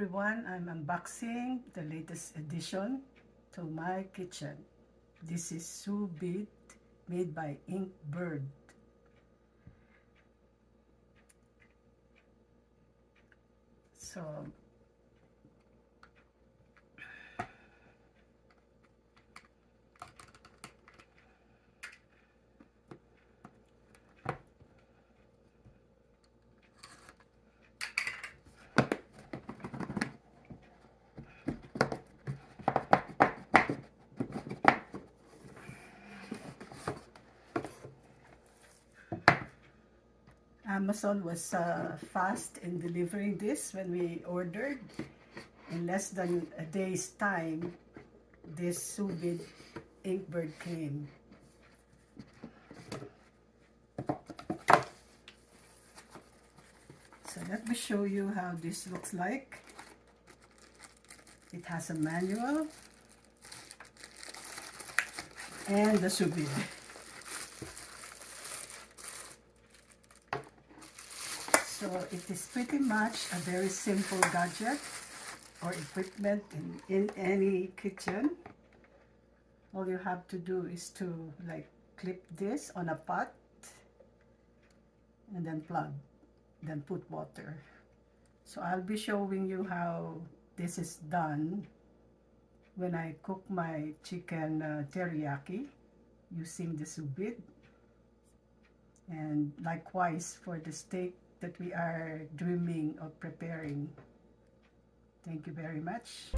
everyone, I'm unboxing the latest addition to my kitchen. This is Sous Vide made by Inkbird. So Amazon was fast in delivering this when we ordered. In less than a day's time, this Sous Vide Inkbird came. So let me show you how this looks like. It has a manual and the Sous Vide. So it is pretty much a very simple gadget or equipment in any kitchen. All you have to do is to clip this on a pot and then plug, then put water. So I'll be showing you how this is done when I cook my chicken teriyaki using the Sous Vide, and likewise for the steak that we are dreaming of preparing. Thank you very much.